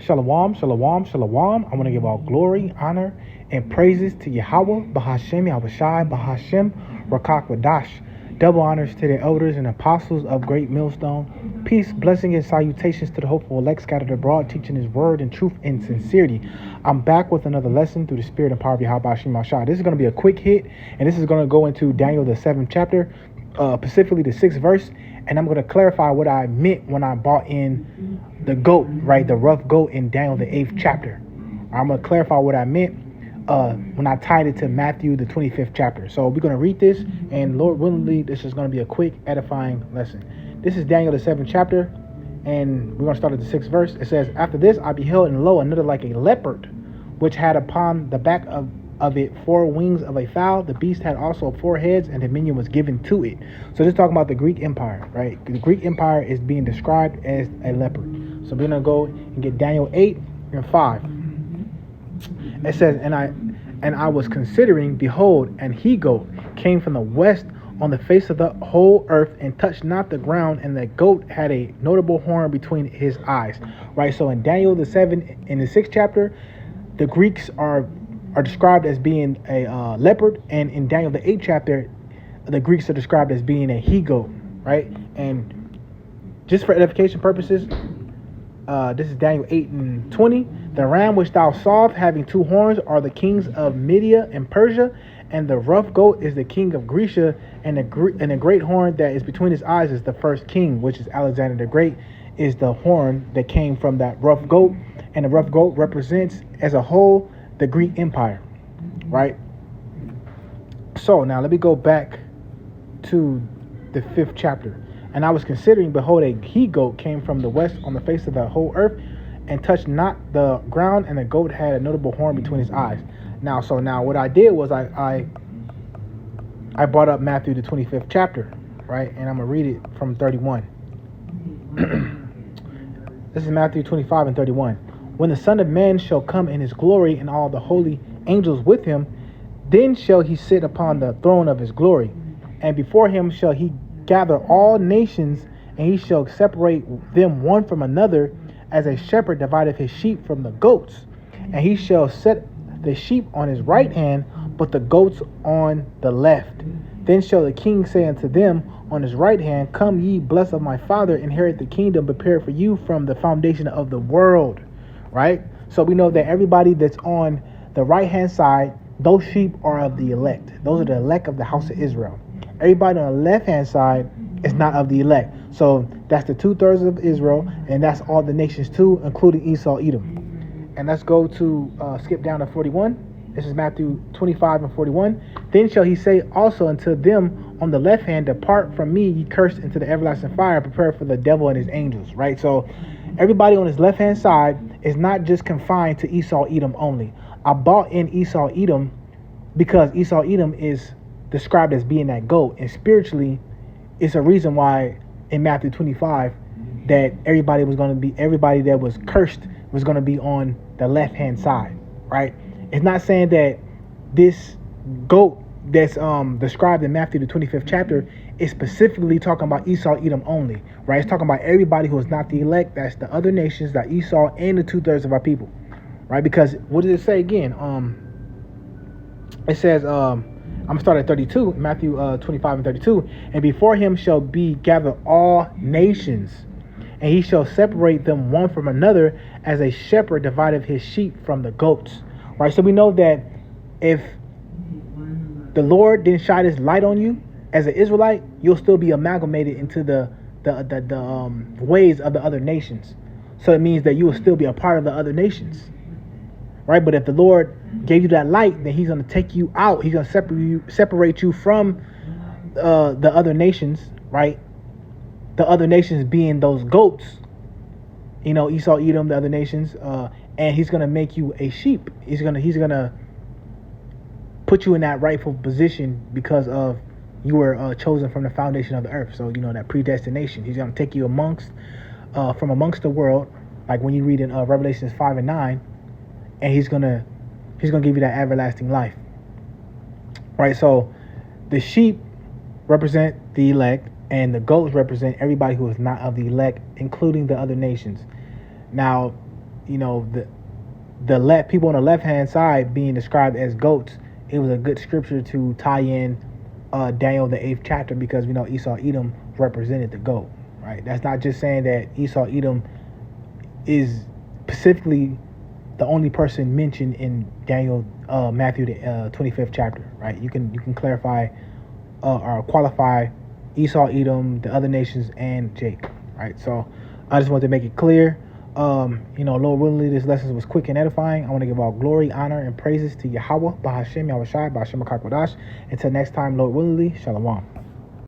Shalom, shalom, shalom. I want to give all glory, honor, and praises to Yahweh, Bahashem, Yahushai, Bahashem, Rakak Wadash. Double honors to the elders and apostles of Great Millstone. Peace, blessing, and salutations to the hopeful elect scattered abroad, teaching his word in truth and sincerity. I'm back with another lesson through the spirit and power of Yahweh Bahashem Yahushai. This is going to be a quick hit, and this is going to go into Daniel, the 7th chapter, specifically the 6th verse. And I'm going to clarify what I meant when I brought in the goat, right? The rough goat in Daniel, the 8th chapter. I'm going to clarify what I meant when I tied it to Matthew, the 25th chapter. So we're going to read this, and Lord willingly, this is going to be a quick, edifying lesson. This is Daniel, the 7th chapter, and we're going to start at the 6th verse. It says, "After this I beheld, and lo, another like a leopard, which had upon the back of it 4 wings of a fowl. The beast had also 4 heads, and dominion was given to it." So this is talking about the Greek Empire, right? The Greek Empire is being described as a leopard. So we're going to go and get Daniel 8 and 5. It says, and I was considering, behold, an he-goat came from the west on the face of the whole earth, and touched not the ground, and the goat had a notable horn between his eyes. Right? So in Daniel the 7th, in the 6th chapter, the Greeks are described as being a leopard, and in Daniel the 8th chapter, the Greeks are described as being a he-goat, right? And just for edification purposes, this is Daniel 8 and 20. "The ram which thou sawest having 2 horns are the kings of Media and Persia, and the rough goat is the king of Grecia, and the great horn that is between his eyes is the first king," which is Alexander the Great, is the horn that came from that rough goat. And the rough goat represents as a whole the Greek Empire, right? So now let me go back to the 5th chapter. "And I was considering, behold, a he-goat came from the west on the face of the whole earth, and touched not the ground, and the goat had a notable horn between his eyes." Now what I did was I brought up Matthew the 25th chapter, right? And I'm gonna read it from 31. This is Matthew 25 and 31. "When the Son of Man shall come in his glory, and all the holy angels with him, then shall he sit upon the throne of his glory. And before him shall he gather all nations, and he shall separate them one from another, as a shepherd divideth his sheep from the goats. And he shall set the sheep on his right hand, but the goats on the left. Then shall the king say unto them on his right hand, Come ye, blessed of my Father, inherit the kingdom prepared for you from the foundation of the world." Right? So we know that everybody that's on the right hand side, those sheep are of the elect. Those are the elect of the house of Israel. Everybody on the left hand side is not of the elect. So that's the 2/3 of Israel, and that's all the nations too, including Esau, Edom. And let's go to skip down to 41. This is Matthew 25 and 41. "Then shall he say also unto them on the left hand, Depart from me, ye cursed, into the everlasting fire, prepared for the devil and his angels." Right? So everybody on his left hand side is not just confined to Esau, Edom only. I brought in Esau, Edom because Esau, Edom is described as being that goat, and spiritually, it's a reason why in Matthew 25 that everybody that was cursed was going to be on the left hand side, right? It's not saying that this goat that's described in Matthew the 25th chapter is specifically talking about Esau, Edom only, right? It's talking about everybody who is not the elect. That's the other nations, that Esau, and the 2/3 of our people, right? Because what does it say again? It says, I'm gonna start at 32, Matthew 25 and 32. "And before him shall be gathered all nations, and he shall separate them one from another, as a shepherd divideth his sheep from the goats." Right? So we know that if the Lord didn't shine his light on you as an Israelite, you'll still be amalgamated into the ways of the other nations. So it means that you will still be a part of the other nations. Right? But if the Lord gave you that light, then he's going to take you out. He's going to separate you from the other nations, right? The other nations being those goats, Esau, Edom, the other nations, and he's going to make you a sheep. He's going to put you in that rightful position because of you were chosen from the foundation of the earth. So, that predestination. He's going to take you from amongst the world, like when you read in Revelations 5 and 9, and he's gonna give you that everlasting life. Right? So the sheep represent the elect, and the goats represent everybody who is not of the elect, including the other nations. Now, the left people on the left hand side being described as goats, it was a good scripture to tie in Daniel the 8th chapter, because we know Esau Edom represented the goat, right? That's not just saying that Esau Edom is specifically the only person mentioned in Matthew the 25th chapter, right? You can clarify or qualify Esau, Edom, the other nations, and Jacob, right? So I just want to make it clear. Lord willingly, this lesson was quick and edifying. I want to give all glory, honor, and praises to Yahweh, Bahashem, Yahushai, Bahashem HaKakwadash. Until next time, Lord willingly, Shalom.